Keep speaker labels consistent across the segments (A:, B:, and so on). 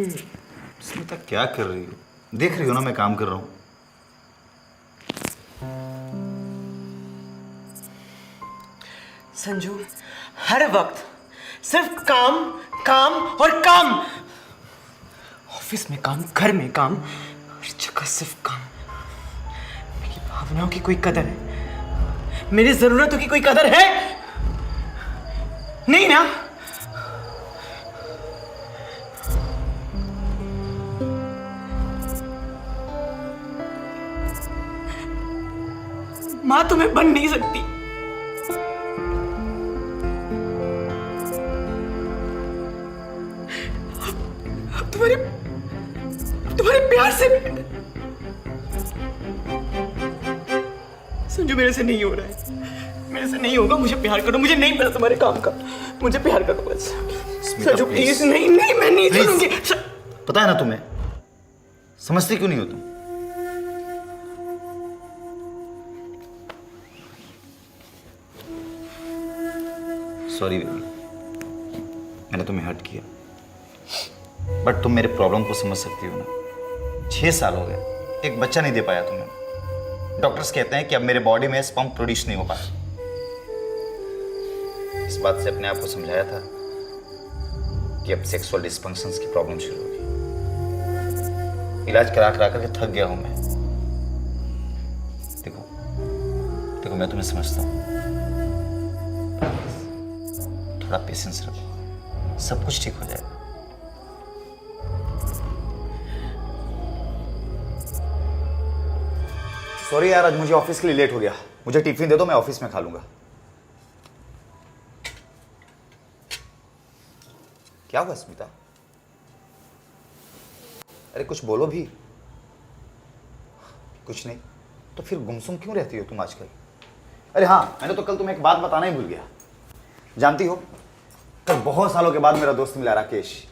A: स्मिता क्या कर रही हो? देख रही हो ना मैं काम कर रहा हूँ।
B: संजू, हर वक्त सिर्फ काम काम और काम। ऑफिस में काम, घर में काम, हर जगह सिर्फ काम। मेरी भावनाओं की कोई कदर है? मेरी जरूरतों की कोई कदर है? नहीं ना। मां तुम्हें बन नहीं सकती। अब तुम्हारे प्यार से संजू मेरे से नहीं हो रहा है, मेरे से नहीं होगा। मुझे प्यार करो, मुझे नहीं पता तुम्हारे काम का, मुझे प्यार करो बस। संजू प्लीज, नहीं नहीं मैं नहीं छोड़ूंगी।
A: पता है ना तुम्हें, समझती क्यों नहीं हो तुम? सॉरी बेबी, मैंने तुम्हें हर्ट किया, बट तुम मेरे प्रॉब्लम को समझ सकती हो ना। 6 साल हो गए, एक बच्चा नहीं दे पाया तुम्हें। डॉक्टर्स कहते हैं कि अब मेरे बॉडी में स्पर्म प्रोड्यूस नहीं हो पाया। इस बात से अपने आप को समझाया था कि अब सेक्सुअल डिस्फंक्शंस की प्रॉब्लम शुरू होगी। इलाज करा करा करके थक गया हूं मैं। देखो देखो, मैं तुम्हें समझता हूं, थोड़ा पेशेंस रखो, सब कुछ ठीक हो जाएगा। सॉरी यार, आज मुझे ऑफिस के लिए लेट हो गया। मुझे टिफिन दे दो, मैं ऑफिस में खा लूंगा। क्या हुआ स्मिता? अरे कुछ बोलो भी। कुछ नहीं तो फिर गुमसुम क्यों रहती हो तुम आजकल? अरे हाँ, मैंने तो कल तुम्हें एक बात बताना ही भूल गया। जानती हो, कल बहुत सालों के बाद मेरा दोस्त मिला राकेश।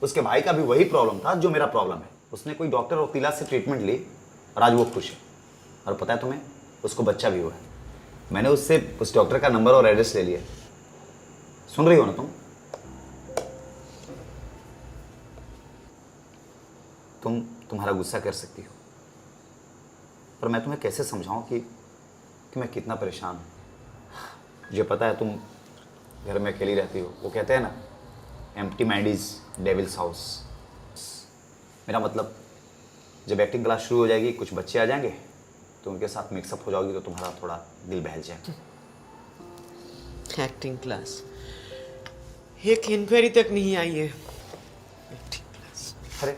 A: उसके भाई का भी वही प्रॉब्लम था जो मेरा प्रॉब्लम है। उसने कोई डॉक्टर और वकीला से ट्रीटमेंट ली और आज वो खुश है। और पता है तुम्हें, उसको बच्चा भी हुआ है। मैंने उससे उस डॉक्टर का नंबर और एड्रेस ले लिया। सुन रही हो ना तुम? तुम्हारा गुस्सा कर सकती हो, पर मैं तुम्हें कैसे समझाऊं कि मैं कितना परेशान हूं। मुझे पता है तुम घर में अकेली रहती हो। वो कहते हैं ना, empty mind is devils house. मेरा मतलब, जब एक्टिंग क्लास शुरू हो जाएगी, कुछ बच्चे आ जाएंगे तो उनके साथ मिक्सअप हो जाओगी तो तुम्हारा थोड़ा दिल बहल जाएगा।
B: Acting class? एक इंक्वायरी तक नहीं आई है। Acting class?
A: अरे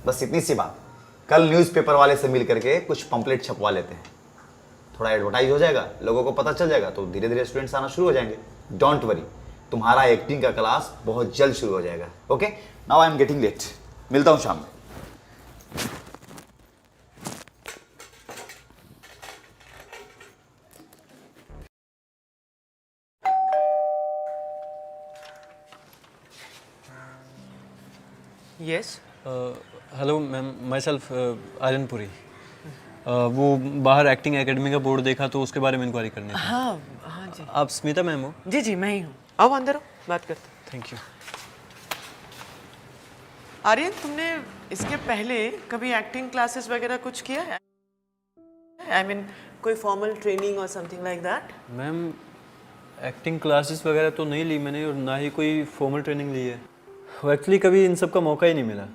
A: बस इतनी सी बात, कल न्यूज़पेपर वाले से मिल करके कुछ पंपलेट छपवा लेते हैं। थोड़ा एडवर्टाइज हो जाएगा, लोगों को पता चल जाएगा, तो धीरे धीरे स्टूडेंट्स आना शुरू हो जाएंगे। डोंट वरी, तुम्हारा एक्टिंग का क्लास बहुत जल्द शुरू हो जाएगा। Okay, now I am getting late. मिलता हूं शाम में।
B: Yes.
C: Hello ma'am, myself Aryan Puri. वो बाहर एक्टिंग एकेडमी का बोर्ड देखा तो उसके बारे में इंक्वायरी करनी थी।
B: हाँ हाँ जी।
C: आप स्मिता मैम हो?
B: जी जी मैं ही हूँ। आओ अंदर, बात करते हैं।
C: Thank you.
B: आर्यन, तुमने इसके पहले कभी एक्टिंग क्लासेस वगैरह कुछ किया है? आई मीन कोई फॉर्मल ट्रेनिंग और something like that?
C: Ma'am, acting classes वगैरह तो नहीं ली मैंने, और ना ही कोई फॉर्मल ट्रेनिंग ली है। वो एक्चुअली कभी इन सब का मौका ही नहीं मिला।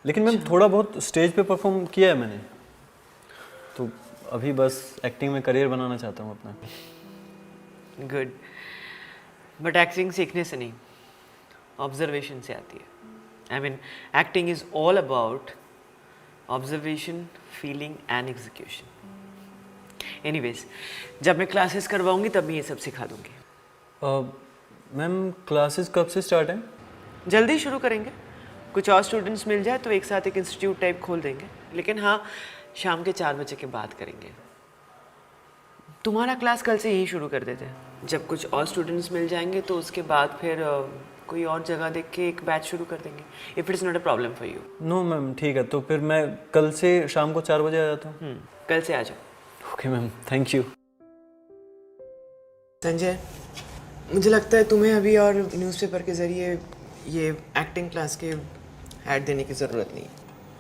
C: लेकिन मैम थोड़ा बहुत स्टेज पे परफॉर्म किया है मैंने, तो अभी बस एक्टिंग में करियर बनाना चाहता हूँ अपना।
B: गुड, बट एक्टिंग सीखने से नहीं, ऑब्जर्वेशन से आती है। I mean acting is all about observation, feeling and execution. Anyways, जब मैं क्लासेस करवाऊंगी तब मैं ये सब सिखा दूंगी।
C: मैम क्लासेस कब से स्टार्ट हैं?
B: जल्दी शुरू करेंगे। कुछ और स्टूडेंट्स मिल जाए तो एक साथ एक इंस्टीट्यूट टाइप खोल देंगे, लेकिन हाँ, शाम के 4 बजे के बाद करेंगे। तुम्हारा क्लास कल से यही शुरू कर देते हैं। जब कुछ और स्टूडेंट्स मिल जाएंगे तो उसके बाद फिर कोई और जगह देख के एक बैच शुरू कर देंगे, if it is not a problem for you.
C: No ma'am, ठीक है, तो फिर मैं कल से शाम को 4 बजे आ जाता हूँ।
B: कल से आ जाओ।
C: Okay ma'am, thank you.
B: Sanjay, मुझे लगता है तुम्हें अभी और न्यूज़पेपर के ज़रिए ये एक्टिंग क्लास के ऐड देने की ज़रूरत नहीं है।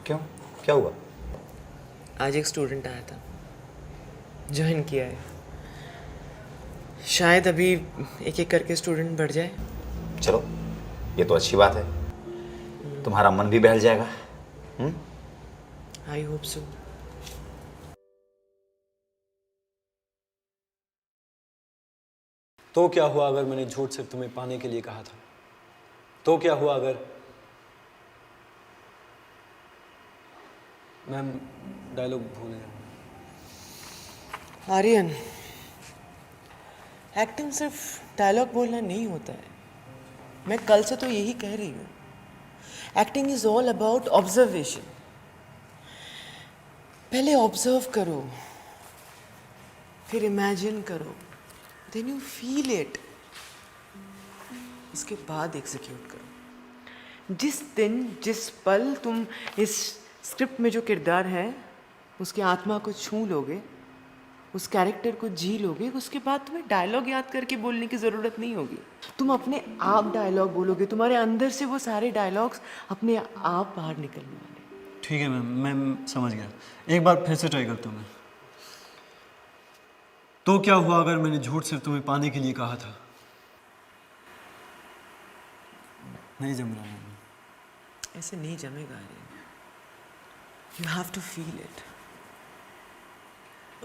A: क्यों, क्या हुआ?
B: आज एक स्टूडेंट आया था, ज्वाइन किया है। शायद अभी एक एक करके स्टूडेंट बढ़ जाए।
A: चलो, ये तो अच्छी बात है, तुम्हारा मन भी बहल जाएगा।
B: I hope so.
C: तो क्या हुआ अगर मैंने झूठ सिर्फ तुम्हें पाने के लिए कहा था? तो क्या हुआ अगर मैम डायलॉग भूल गया।
B: आर्यन, एक्टिंग सिर्फ डायलॉग बोलना नहीं होता है। मैं कल से तो यही कह रही हूँ। Acting is all about observation. पहले ऑब्जर्व करो, फिर इमेजिन करो, देन यू फील इट, उसके बाद एग्जीक्यूट करो। जिस दिन जिस पल तुम इस स्क्रिप्ट में जो किरदार है उसकी आत्मा को छू लोगे, उस कैरेक्टर को जी लोगे, उसके बाद तुम्हें डायलॉग याद करके बोलने की ज़रूरत नहीं होगी। तुम अपने आप डायलॉग बोलोगे, तुम्हारे अंदर से वो सारे डायलॉग्स अपने आप बाहर निकलने वाले।
C: ठीक है मैम, मैं समझ गया। एक बार फिर से ट्राई करता हूँ मैं। तो क्या हुआ अगर मैंने झूठ सिर्फ तुम्हें पाने के लिए कहा था? नहीं जम रहा मैम।
B: ऐसे नहीं जमेगा Aryan. You have to feel it.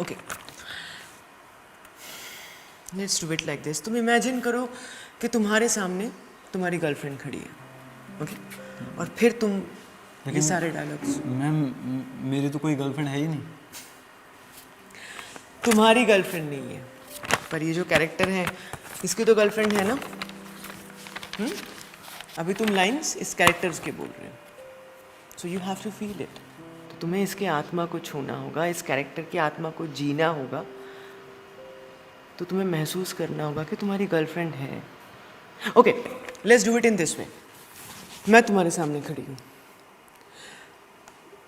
B: Okay, let's do it like this. तुम इमेजिन करो कि तुम्हारे सामने तुम्हारी गर्लफ्रेंड खड़ी है, ओके? और फिर तुम ये सारे डायलॉग्स।
C: मैम मेरी तो कोई गर्लफ्रेंड है ही नहीं।
B: तुम्हारी गर्लफ्रेंड नहीं है, पर ये जो कैरेक्टर है इसकी तो गर्लफ्रेंड है ना? अभी तुम लाइंस इस कैरेक्टर्स के बोल रहे हो, so you have to feel it. तो तुम्हें इसके आत्मा को छूना होगा, इस कैरेक्टर की आत्मा को जीना होगा। तो तुम्हें महसूस करना होगा कि तुम्हारी गर्लफ्रेंड है। Okay, let's do it in this way. मैं तुम्हारे सामने खड़ी हूँ।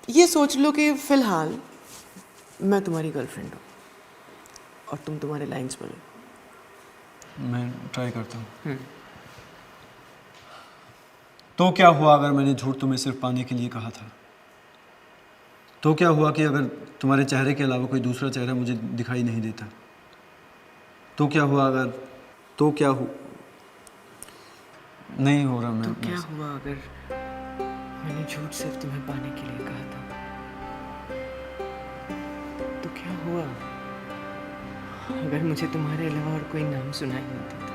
B: ये सोच लो कि फिलहाल मैं तुम्हारी गर्लफ्रेंड हूँ और तुम तुम्हारे लाइंस बोलो।
C: मैं ट्राई करता हूँ। तो क्या हुआ अगर मैंने झूठ तुम्हें सिर्फ पाने के लिए कहा था? तो क्या हुआ कि अगर तुम्हारे चेहरे के अलावा कोई दूसरा चेहरा मुझे दिखाई नहीं देता? तो क्या हुआ अगर तो क्या नहीं हो रहा मैं।
B: तो क्या हुआ अगर मैंने झूठ सिर्फ तुम्हें पाने के लिए कहा था? तो क्या हुआ अगर मुझे तुम्हारे अलावा और कोई नाम सुनाई नहीं देता?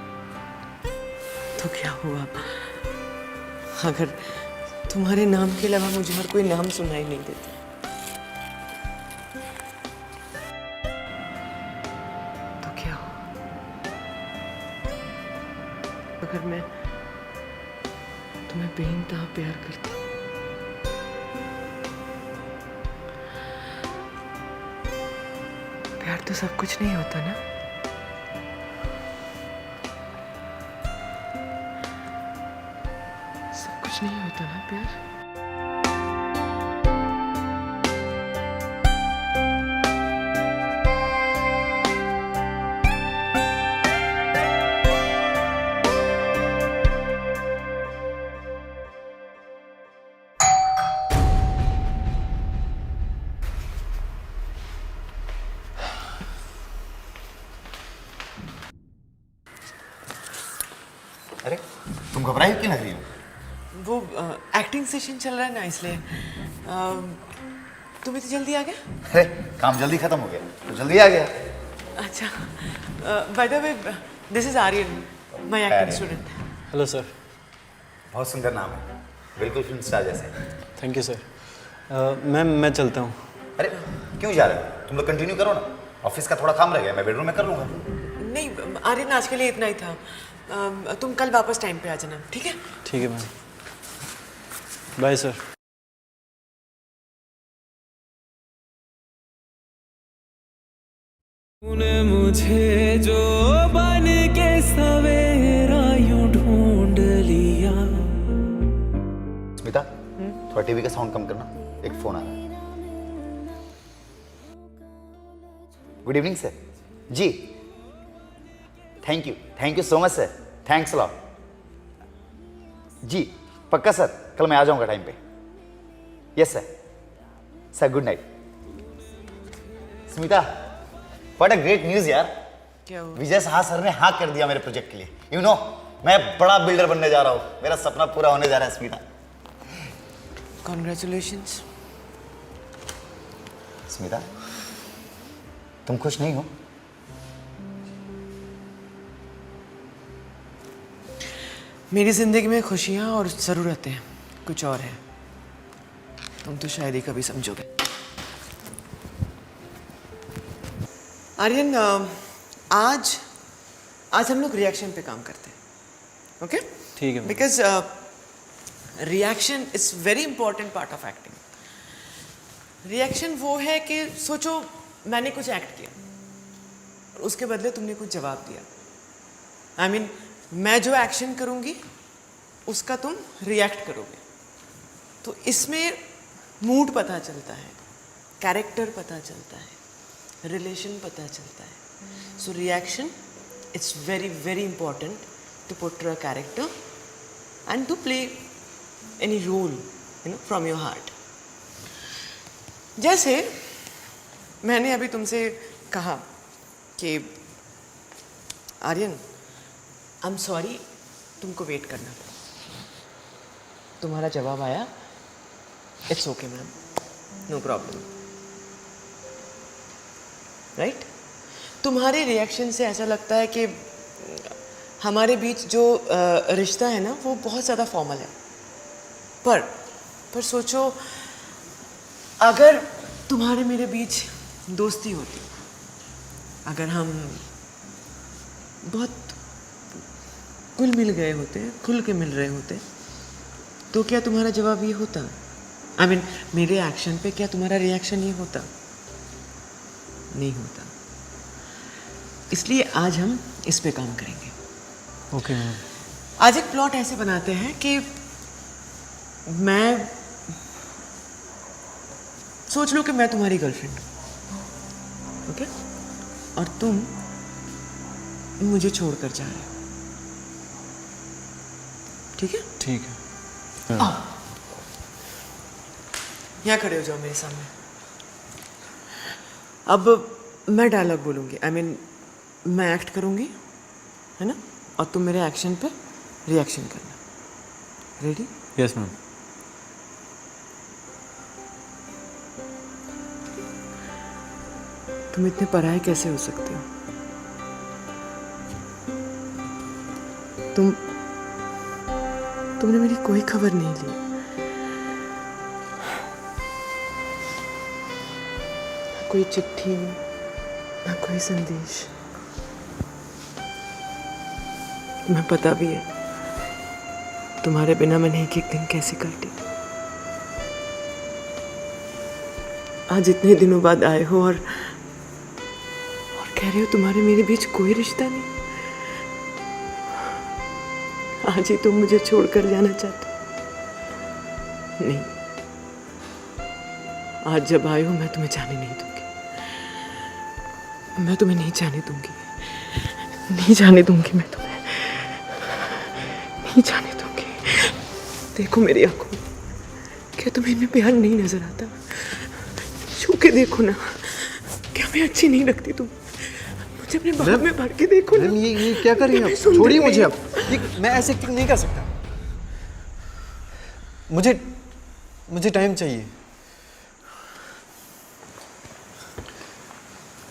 B: तो क्या हुआ अगर तुम्हारे नाम के अलावा मुझे और कोई नाम सुनाई नहीं देता? तो क्या हुआ अगर मैं तुम्हें बेइंतहा प्यार करती हूँ? प्यार तो सब कुछ नहीं होता ना। सब कुछ नहीं होता ना प्यार।
A: अरे तुम घबराई क्यों लग रही हो?
B: वो एक्टिंग सेशन चल रहा है ना, इसलिए तुम्हें तो जल्दी आ गया।
A: अरे काम जल्दी खत्म हो गया तो जल्दी आ गया।
B: अच्छा, by the way, this is Aryan, my acting student.
C: Hello sir.
A: बहुत सुंदर नाम है, बिल्कुल फिल्म स्टार जैसे।
C: Thank you sir. मैम मैं चलता हूँ।
A: अरे क्यों जा रहे हो? तुम लोग कंटिन्यू करो ना, ऑफिस का थोड़ा काम रह गया, मैं बेडरूम में कर लूँगा।
B: नहीं आर्यन, आज के लिए इतना ही था। तुम कल वापस टाइम पे आ जाना, ठीक है?
C: ठीक है मैम, बाय सर।
D: तूने मुझे जो बन के सवेरा यूं ढूंढ लिया।
A: स्मिता, थोड़ा टीवी का साउंड कम करना, एक फोन आ रहा है। Good evening sir. जी thank you so much sir, thanks a lot. जी पक्का सर, कल मैं आ जाऊंगा टाइम पे। Yes sir. Sir good night. Smita, what a great news यार।
B: क्या हुआ?
A: विजय शाह सर ने हाँ कर दिया मेरे प्रोजेक्ट के लिए। यू नो मैं बड़ा बिल्डर बनने जा रहा हूँ, मेरा सपना पूरा होने जा रहा है स्मिता।
B: Congratulations.
A: स्मिता, तुम खुश नहीं हो?
B: मेरी जिंदगी में खुशियाँ और ज़रूरतें कुछ और हैं, तुम तो शायद ही कभी समझोगे। आर्यन, आज हम लोग रिएक्शन पे काम करते हैं, ओके?
C: ठीक है ma'am.
B: Because reaction is very important part of acting. Reaction वो है कि सोचो मैंने कुछ एक्ट किया, उसके बदले तुमने कुछ जवाब दिया। आई मीन मैं जो एक्शन करूँगी उसका तुम रिएक्ट करोगे, तो इसमें मूड पता चलता है, कैरेक्टर पता चलता है, रिलेशन पता चलता है। So reaction it's very very important to portray a character and to play any role from your heart. जैसे मैंने अभी तुमसे कहा कि आर्यन आई एम सॉरी, तुमको वेट करना था। तुम्हारा जवाब आया, it's okay ma'am, no problem, right? तुम्हारे रिएक्शन से ऐसा लगता है कि हमारे बीच जो रिश्ता है ना वो बहुत ज़्यादा फॉर्मल है। पर सोचो अगर तुम्हारे मेरे बीच दोस्ती होती, अगर हम बहुत घुल मिल गए होते, खुल के मिल रहे होते, तो क्या तुम्हारा जवाब ये होता? आई मीन मेरे एक्शन पे क्या तुम्हारा रिएक्शन ये होता? नहीं होता। इसलिए आज हम इस पे काम करेंगे।
C: Okay ma'am.
B: आज एक प्लॉट ऐसे बनाते हैं कि मैं सोच लो कि मैं तुम्हारी गर्लफ्रेंड हूँ, ओके? और तुम मुझे छोड़कर जा रहे हो, ठीक है?
C: ठीक है।
B: आओ, यहाँ खड़े हो जाओ मेरे सामने। अब मैं डायलॉग बोलूँगी, आई मीन मैं एक्ट करूँगी, है ना? और तुम मेरे एक्शन पे रिएक्शन करना। रेडी?
C: Yes ma'am.
B: तुम इतने पराये कैसे हो सकते हो? तुमने मेरी कोई खबर नहीं ली, ना कोई चिट्ठी, ना कोई संदेश। तुम्हें पता भी है तुम्हारे बिना मैंने एक एक दिन कैसे काटे। आज इतने दिनों बाद आए हो और कह रहे हो तुम्हारे मेरे बीच कोई रिश्ता नहीं। आज ही तुम मुझे छोड़कर जाना चाहते हो? नहीं, आज जब आए हो मैं तुम्हें जाने नहीं दूंगी। मैं तुम्हें नहीं जाने दूंगी, नहीं जाने दूंगी, मैं तुम्हें नहीं जाने दूंगी। देखो मेरी आंखों में, क्या तुम्हें इनमें प्यार नहीं नजर आता? छू के देखो ना, क्या मैं अच्छी नहीं लगती? तुम मुझे अपने बाहों में भर के देखो ना।
C: ये क्या कर रही हैं आप? छोड़िए मुझे अब। मैं ऐसे एक्टिंग नहीं कर सकता। मुझे टाइम चाहिए।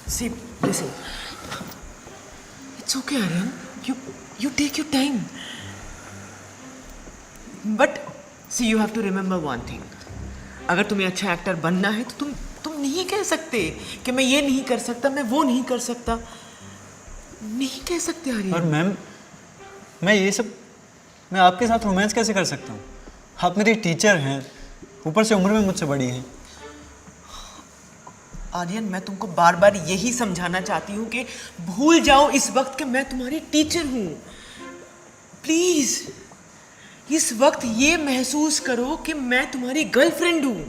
B: See, listen. It's okay, Aryan. You take your time. But see, you have to remember one thing. अगर तुम्हें अच्छा एक्टर बनना है तो तुम नहीं कह सकते कि मैं ये नहीं कर सकता, मैं वो नहीं कर सकता। नहीं कह सकते आर्यन।
C: और मैम, मैं आपके साथ रोमांस कैसे कर सकता हूँ? आप मेरी टीचर हैं, ऊपर से उम्र में मुझसे बड़ी हैं।
B: आर्यन, मैं तुमको बार बार यही समझाना चाहती हूँ कि भूल जाओ इस वक्त कि मैं तुम्हारी टीचर हूँ। प्लीज इस वक्त ये महसूस करो कि मैं तुम्हारी गर्लफ्रेंड हूँ।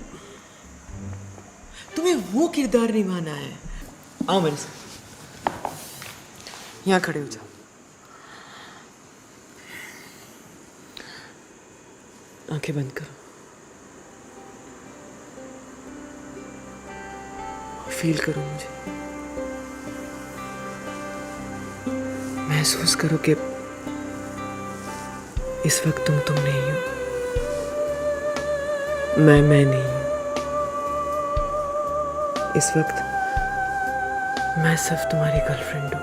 B: तुम्हें वो किरदार निभाना है। आओ मेरे साथ, यहाँ खड़े हो जाओ। आंखें बंद करो, फील करो मुझे, महसूस करो कि इस वक्त तुम नहीं हो, मैं नहीं हूं। इस वक्त मैं सिर्फ तुम्हारी गर्लफ्रेंड हूं।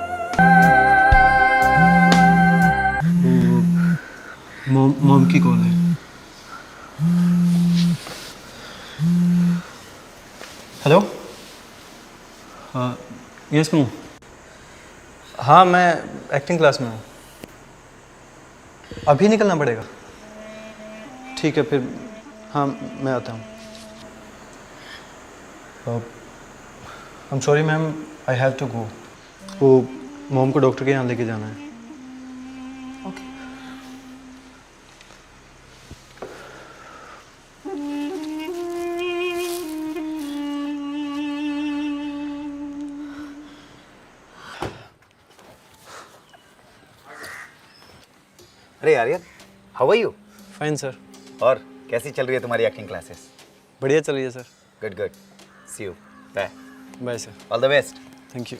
C: मॉम की कॉल है। हेलो। हाँ यस कहूँ। हाँ मैं एक्टिंग क्लास में हूँ, अभी निकलना पड़ेगा। ठीक है फिर, हाँ मैं आता हूँ। I am sorry ma'am, I have to go. वो मॉम को डॉक्टर के यहाँ लेके जाना है।
B: ओके।
A: अरे Aryan, how are you?
C: Fine sir.
A: और कैसी चल रही है तुम्हारी एक्टिंग क्लासेस?
C: बढ़िया चल रही है sir.
A: Good good, see you, bye.
C: Bye sir.
A: All the best.
C: Thank you.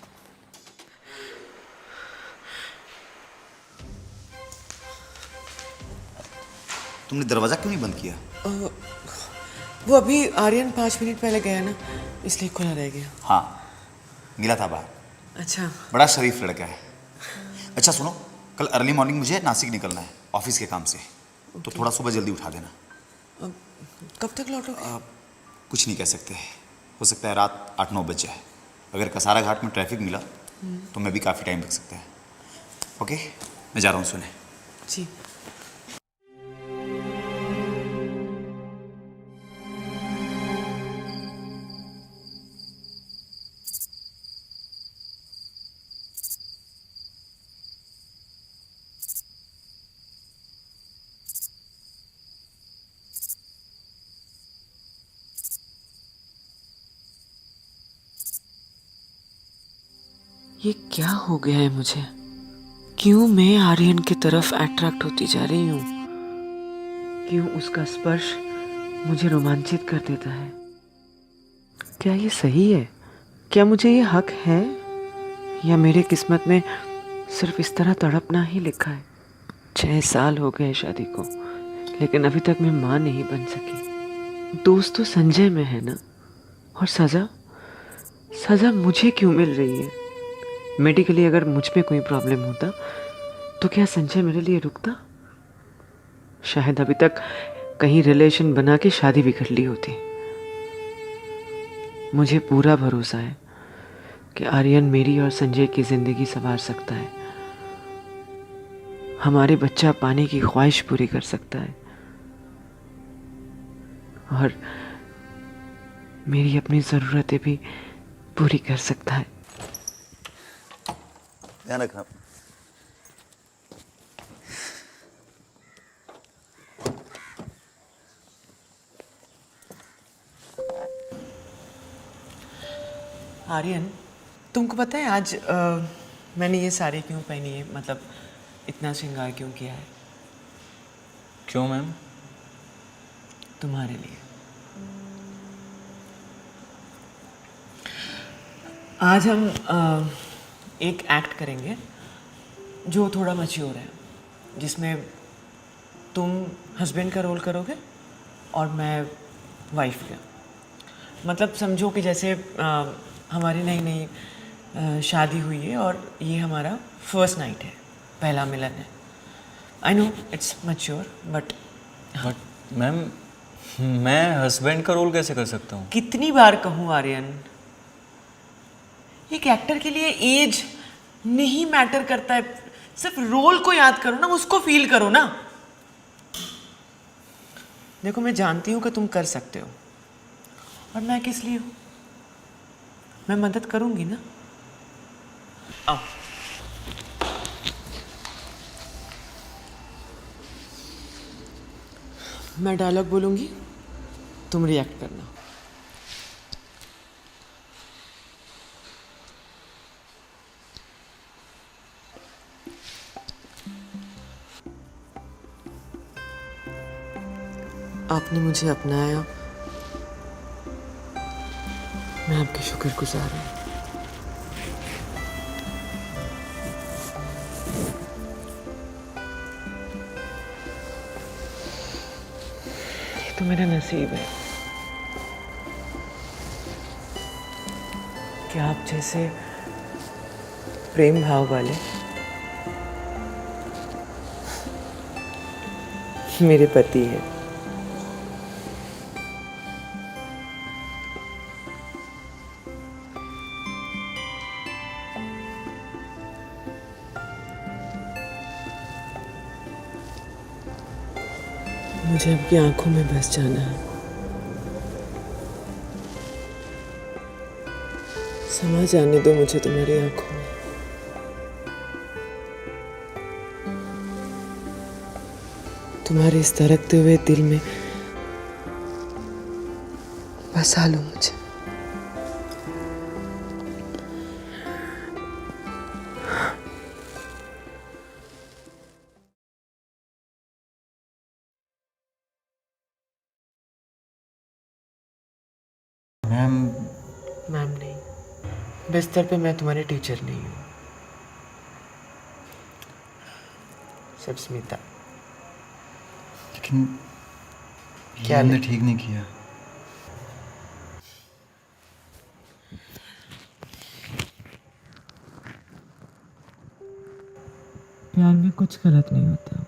A: तुमने दरवाजा क्यों नहीं बंद किया?
B: वो अभी आर्यन 5 मिनट पहले गया ना, इसलिए खुला रह गया।
A: हाँ, मिला था बाहर।
B: अच्छा।
A: बड़ा शरीफ लड़का है। अच्छा सुनो, कल अर्ली मॉर्निंग मुझे नासिक निकलना है ऑफिस के काम से, तो थोड़ा सुबह जल्दी उठा देना।
B: कब तक लौटोगे?
A: कुछ नहीं कह सकते, हो सकता है रात 8-9 बज जाए। अगर कसारा घाट में ट्रैफिक मिला तो मैं भी काफ़ी टाइम लग सकता है। ओके, मैं जा रहा हूँ सोने।
B: जी। ये क्या हो गया है मुझे? क्यों मैं आर्यन की तरफ अट्रैक्ट होती जा रही हूँ? क्यों उसका स्पर्श मुझे रोमांचित कर देता है? क्या ये सही है? क्या मुझे ये हक है, या मेरे किस्मत में सिर्फ इस तरह तड़पना ही लिखा है? 6 साल हो गए शादी को, लेकिन अभी तक मैं माँ नहीं बन सकी। दोस्त तो संजय में है ना, और सजा मुझे क्यों मिल रही है? मेडिकली अगर मुझ में कोई प्रॉब्लम होता तो क्या संजय मेरे लिए रुकता? शायद अभी तक कहीं रिलेशन बना के शादी भी कर ली होती। मुझे पूरा भरोसा है कि आर्यन मेरी और संजय की जिंदगी संवार सकता है, हमारे बच्चा पाने की ख्वाहिश पूरी कर सकता है, और मेरी अपनी ज़रूरतें भी पूरी कर सकता है।
A: ध्यान रखना।
B: आर्यन, तुमको पता है आज मैंने ये साड़ी क्यों पहनी है? मतलब इतना श्रृंगार क्यों किया है?
C: क्यों मैम?
B: तुम्हारे लिए। आज हम एक एक्ट करेंगे जो थोड़ा मैच्योर है, जिसमें तुम हस्बैंड का रोल करोगे और मैं वाइफ का। मतलब समझो कि जैसे हमारी नई नई शादी हुई है और ये हमारा फर्स्ट नाइट है, पहला मिलन है। I know it's mature, but
C: ma'am मैं हस्बैंड का रोल कैसे कर सकता हूँ?
B: कितनी बार कहूँ आर्यन, एक एक्टर के लिए एज नहीं मैटर करता है, सिर्फ रोल को याद करो ना, उसको फील करो ना। देखो मैं जानती हूँ कि तुम कर सकते हो, और मैं किस लिए हूँ? मैं मदद करूंगी ना। आओ। मैं डायलॉग बोलूंगी, तुम रिएक्ट करना। आपने मुझे अपनाया, मैं आपकी शुक्रगुजार हूँ। ये तो मेरा नसीब है कि आप जैसे प्रेम भाव वाले मेरे पति हैं। मुझे आपकी आंखों में बस जाना है, समा जाने दो मुझे तुम्हारी आंखों में। तुम्हारे इस धड़कते हुए दिल में बसा लो मुझे। मैम नहीं, बिस्तर पे मैं तुम्हारी टीचर नहीं हूँ, सिर्फ स्मिता।
C: लेकिन
B: क्या
C: हमने ठीक नहीं किया।
B: प्यार में कुछ गलत नहीं होता।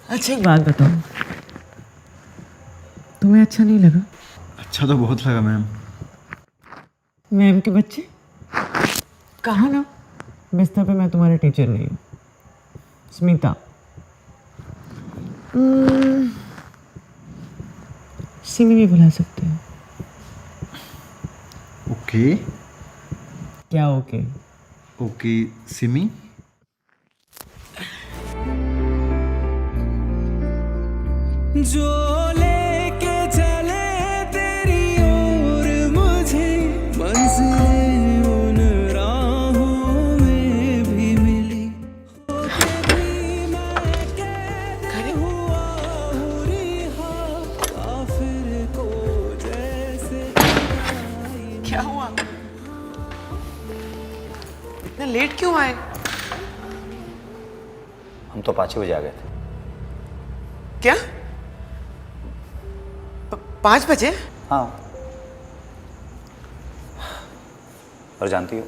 B: अच्छा एक बात बताओ, तुम्हें अच्छा नहीं लगा?
C: अच्छा तो बहुत लगा मैम।
B: मैम के बच्चे कहा ना, बिस्तर पे मैं तुम्हारी टीचर नहीं हूँ, स्मिता। सिमी भी बुला सकते हैं।
C: ओके
B: क्या ओके?
C: ओके सिमी।
D: जो लेके चले तेरी ओर मुझे, मंजिलें उन राहों में भी मिली, भी मैं कैद हुआ हूँ रिहा, काफिर को जैसे
B: क्या हुआ? इतना लेट क्यों आए?
A: हम तो 5 बजे आ गए थे।
B: क्या 5 बजे?
A: हाँ, और जानती हो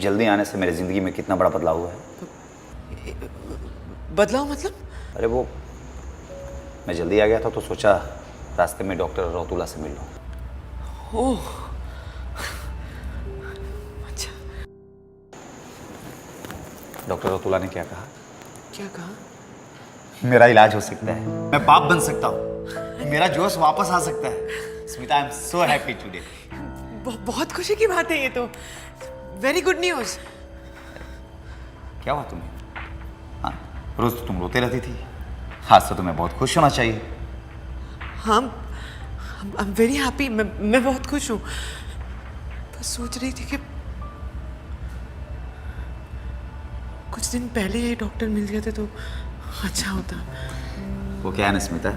A: जल्दी आने से मेरी ज़िंदगी में कितना बड़ा बदलाव हुआ है।
B: बदलाव मतलब?
A: अरे वो मैं जल्दी आ गया था तो सोचा रास्ते में डॉक्टर रौतुला से मिल लूँ।
B: ओह अच्छा।
A: डॉक्टर रौतुला ने क्या कहा?
B: क्या कहा?
A: मेरा इलाज हो सकता है, मैं बाप बन सकता हूँ, मेरा जोश वापस आ सकता है। Smita, I am so happy today.
B: बहुत खुशी की बात है ये तो। Very good news.
A: क्या हुआ तुम्हें? हाँ, रोज तो तुम रोते रहती थी, आज तो तुम्हें बहुत खुश होना चाहिए।
B: हाँ, आई एम वेरी हैप्पी। मैं बहुत खुश हूँ। बस सोच रही थी कि कुछ दिन पहले ये डॉक्टर मिल जाते तो अच्छा होता।
A: वो क्या है ना स्मिता,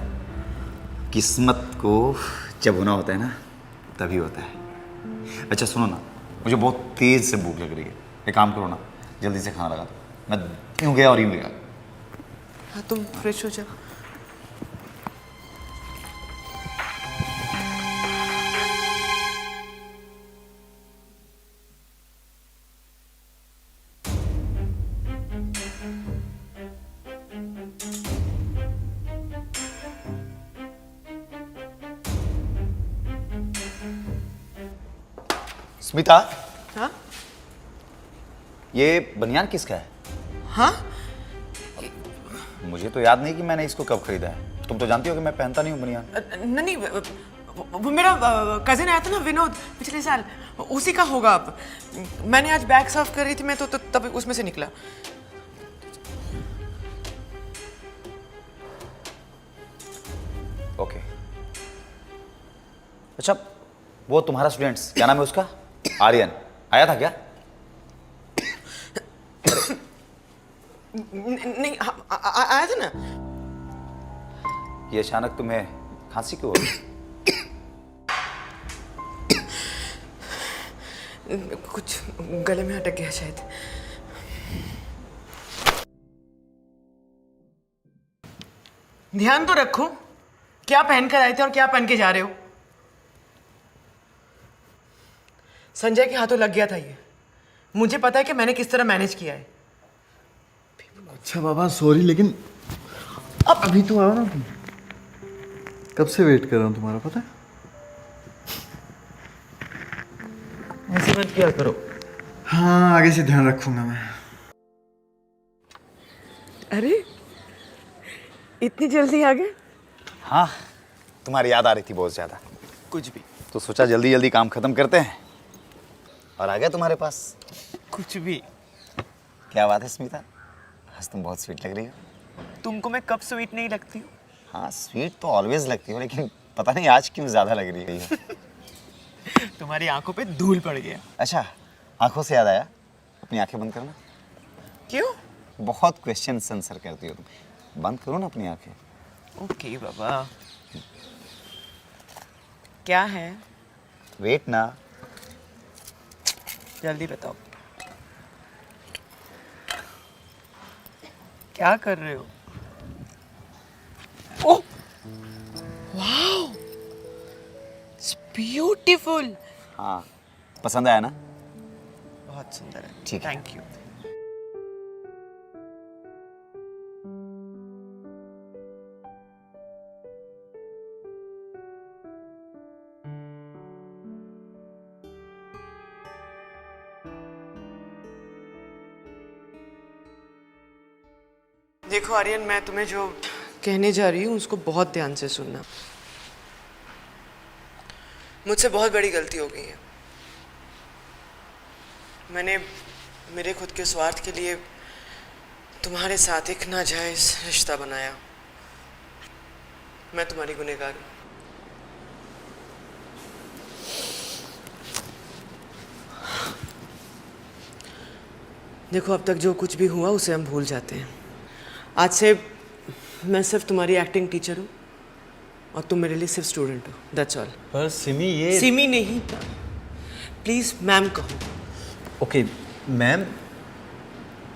A: किस्मत को जब होना होता है ना तभी होता है। अच्छा सुनो ना, मुझे बहुत तेज से भूख लग रही है, एक काम करो ना, जल्दी से खाना लगा दो। मैं यूँ गया और यूँ गया।
B: हाँ तुम फ्रेश हो जाओ।
A: स्मिता,
B: हाँ
A: ये बनियान किसका है?
B: हाँ,
A: मुझे तो याद नहीं कि मैंने इसको कब खरीदा है। तुम तो जानती हो कि मैं पहनता नहीं हूँ बनियान।
B: नहीं वो मेरा कजिन आया था ना विनोद पिछले साल, उसी का होगा। अब मैंने आज बैग साफ कर रही थी मैं तो तब उसमें से निकला।
A: ओके। अच्छा, वो तुम्हारा स्टूडेंट्स क्या नाम है उसका? आर्यन आया था क्या?
B: नहीं आया था ना।
A: ये अचानक तुम्हें खांसी क्यों हो गई?
B: कुछ गले में अटक गया शायद। ध्यान तो रखो क्या पहन कर आए थे और क्या पहन के जा रहे हो। संजय के हाथों लग गया था ये। मुझे पता है कि मैंने किस तरह मैनेज किया है।
E: अच्छा बाबा सॉरी, लेकिन अब अभी तो आओ ना तुम। कब से वेट कर रहा हूँ तुम्हारा, पता है?
B: ऐसे मत किया करो।
E: हाँ आगे से ध्यान रखूंगा मैं।
B: अरे इतनी जल्दी आ गए?
A: हाँ, तुम्हारी याद आ रही थी बहुत ज़्यादा।
B: कुछ भी।
A: तो सोचा जल्दी जल्दी काम खत्म करते हैं और आ गए तुम्हारे पास।
B: कुछ भी।
A: क्या बात है स्मिता, आज तुम बहुत स्वीट लग रही हो।
B: तुमको मैं कब स्वीट नहीं लगती हूँ?
A: हाँ स्वीट तो ऑलवेज लगती हो, लेकिन पता नहीं आज क्यों ज़्यादा लग रही है।
B: तुम्हारी आंखों पे धूल पड़ गया।
A: अच्छा, आंखों से याद आया, अपनी आंखें बंद करना।
B: क्यों?
A: बहुत क्वेश्चन आंसर करती हो तुम, बंद करो ना अपनी आंखें।
B: ओके बाबा। क्या है?
A: वेट ना।
B: जल्दी बताओ। क्या कर रहे हो? Oh wow, it's beautiful.
A: हाँ, पसंद आया ना?
B: बहुत सुंदर है।
A: ठीक है।
B: Thank you. देखो आर्यन, मैं तुम्हें जो कहने जा रही हूँ उसको बहुत ध्यान से सुनना। मुझसे बहुत बड़ी गलती हो गई है। मैंने मेरे खुद के स्वार्थ के लिए तुम्हारे साथ एक नाजायज रिश्ता बनाया। मैं तुम्हारी गुनहगार हूँ। देखो अब तक जो कुछ भी हुआ उसे हम भूल जाते हैं। आज से मैं सिर्फ तुम्हारी एक्टिंग टीचर हूँ और तुम मेरे लिए सिर्फ स्टूडेंट हो। That's all.
C: पर सिमी ये
B: सिमी नहीं, प्लीज मैम कहो।
C: ओके मैम,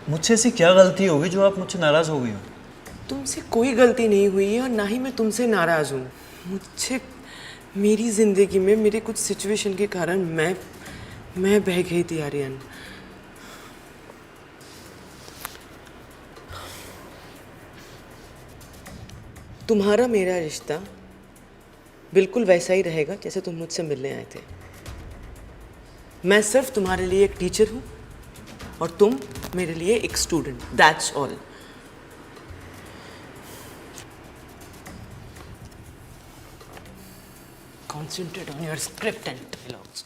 C: मुझसे ऐसी क्या गलती होगी जो आप मुझसे नाराज़ हो गई हो?
B: तुमसे कोई गलती नहीं हुई है और ना ही मैं तुमसे नाराज़ हूँ। मुझे मेरी ज़िंदगी में मेरे कुछ सिचुएशन के कारण मैं बह गई थी आर्यन। तुम्हारा मेरा रिश्ता बिल्कुल वैसा ही रहेगा जैसे तुम मुझसे मिलने आए थे। मैं सिर्फ तुम्हारे लिए एक टीचर हूँ और तुम मेरे लिए एक student. That's all. Concentrate on your script and dialogues.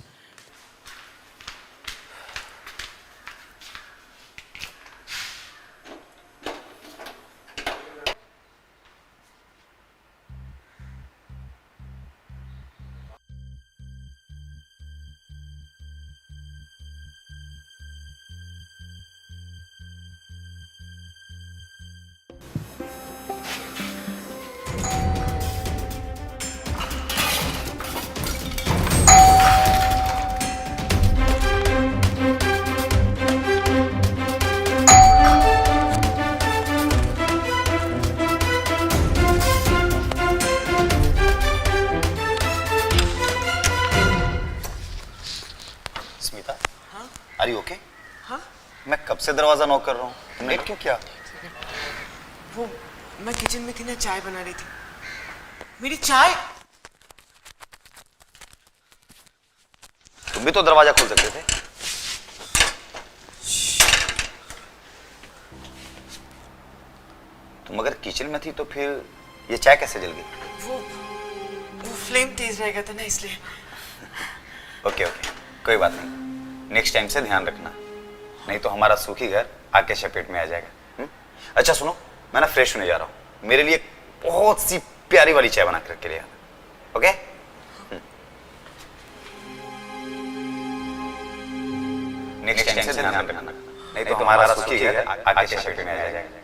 A: Smita, are you okay? हाँ? मैं कब से दरवाजा नॉक कर रहा हूँ, तुमने क्यों किया?
B: वो मैं किचन में थी ना, चाय बना रही थी। मेरी चाय।
A: तुम भी तो दरवाजा खोल सकते थे। तुम अगर किचन में थी तो फिर ये चाय कैसे जल गई?
B: वो फ्लेम तेज रह गया था ना, इसलिए।
A: ओके ओके, कोई बात नहीं। नेक्स्ट टाइम से ध्यान रखना, नहीं तो हमारा सूखी घर आग के चपेट में आ जाएगा। अच्छा सुनो, मैं ना फ्रेश होने जा रहा हूँ, मेरे लिए बहुत सी प्यारी वाली चाय बना करके ले आना। ओके? नेक्स्ट टाइम से ध्यान रखना। नहीं तो हमारा सुखी घर आगे चपेट में आ जाएगा।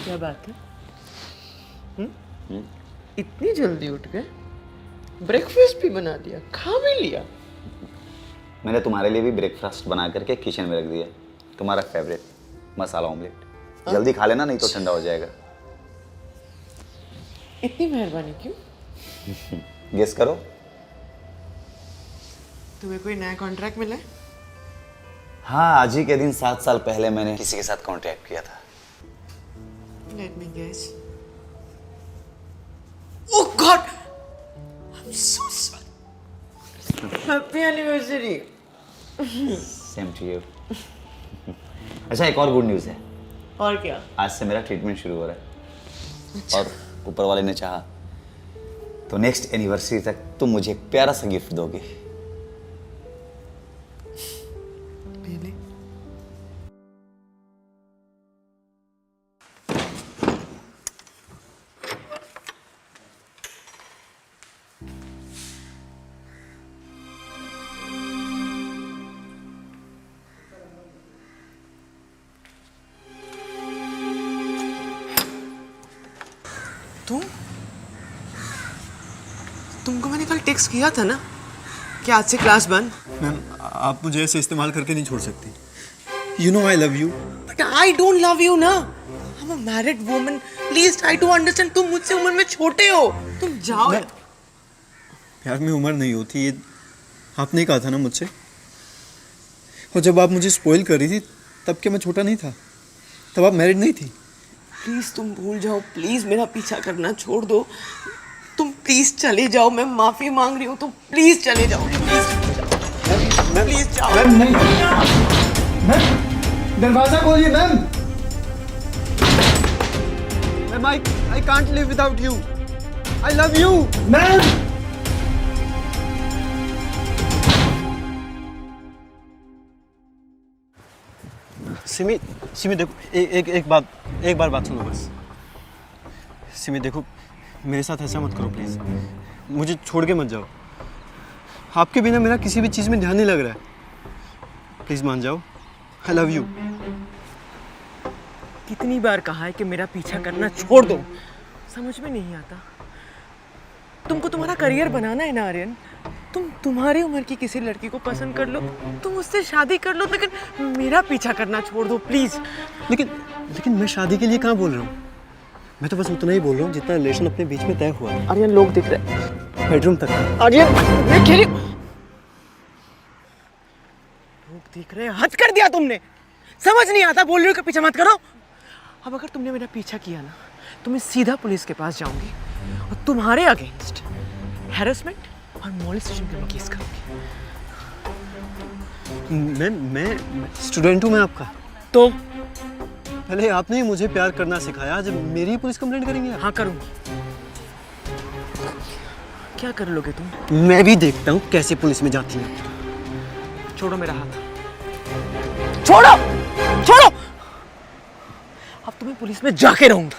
B: क्या बात है? इतनी जल्दी उठ गए? ब्रेकफास्ट भी बना दिया, खा भी लिया।
A: मैंने तुम्हारे लिए भी ब्रेकफास्ट बना करके किचन में रख दिया, तुम्हारा फेवरेट मसाला ऑमलेट। जल्दी खा लेना, नहीं तो ठंडा हो जाएगा।
B: इतनी मेहरबानी क्यों?
A: गेस करो।
B: तुम्हें कोई नया कॉन्ट्रैक्ट मिला है?
A: हाँ, आज ही के दिन 7 साल पहले मैंने किसी के साथ कॉन्ट्रैक्ट किया था।
B: Let me guess. Oh God! I'm so sorry. Happy anniversary.
A: Same to you. अच्छा, एक और गुड न्यूज़ है।
B: और क्या?
A: आज से मेरा ट्रीटमेंट शुरू हो रहा है। और ऊपर वाले ने चाहा तो नेक्स्ट एनिवर्सरी तक तुम मुझे एक प्यारा सा गिफ्ट दोगे।
B: Really? तुमको मैंने कल टेक्स्ट किया था ना कि आज से क्लास बंद।
C: मैम, आप मुझे ऐसे इस्तेमाल करके नहीं छोड़ सकती। You know I love you.
B: But I don't love you ना। I am a married woman, please try to understand. तुम मुझसे उम्र में छोटे हो, तुम जाओ।
C: प्यार में उम्र नहीं होती, ये आपने कहा था ना मुझसे। और जब आप मुझे स्पॉइल कर रही थी तब क्या मैं छोटा नहीं था? तब आप मैरिड नहीं थी।
B: प्लीज तुम भूल जाओ, प्लीज मेरा पीछा करना छोड़ दो। तुम प्लीज चले जाओ, मैं माफी मांग रही हूँ। तुम प्लीज चले जाओ, प्लीज जाओ।
E: मैम नहीं, मैम दरवाजा खोलिए ma'am. Ma'am I can't live without you. I love you ma'am.
C: Simi देखो, एक बार बात सुनो बस। सिमी देखो, मेरे साथ ऐसा मत करो प्लीज़। मुझे छोड़ के मत जाओ। आपके बिना मेरा किसी भी चीज़ में ध्यान नहीं लग रहा है। प्लीज़ मान जाओ। आई लव यू।
B: कितनी बार कहा है कि मेरा पीछा करना छोड़ दो, समझ में नहीं आता। तुमको तुम्हारा करियर बनाना है ना आर्यन। तुम तुम्हारी उम्र की किसी लड़की को पसंद कर लो, तुम उससे शादी कर लो, लेकिन मेरा पीछा करना छोड़ दो प्लीज।
C: लेकिन मैं शादी के लिए कहाँ बोल रहा हूँ। मैं तो बस उतना ही बोल रहा हूँ जितना रिलेशन अपने बीच में तय हुआ है।
B: आर्यन लोग दिख रहे हैं
C: बेडरूम तक।
B: आर्यन मैं कह रही हूँ, लोग दिख रहे हैं। हद कर दिया तुमने, समझ नहीं आता। बोल रही हो कि पीछा मत करो। अब अगर तुमने मेरा पीछा किया ना तो मैं सीधा पुलिस के पास जाऊंगी और तुम्हारे अगेंस्ट हैरेसमेंट और मॉलेस्टेशन का केस करूंगी।
C: मैं स्टूडेंट हूँ मैं आपका।
B: तो
C: पहले आपने ही मुझे प्यार करना सिखाया, आज मेरी ही पुलिस कंप्लेंट करेंगे आप?
B: हाँ करूंगी। क्या कर लोगे तुम?
C: मैं भी देखता हूँ कैसे पुलिस में जाती है।
B: छोड़ो मेरा हाथ, छोड़ो छोड़ो। अब तुम्हें पुलिस में जाके रहूंगा।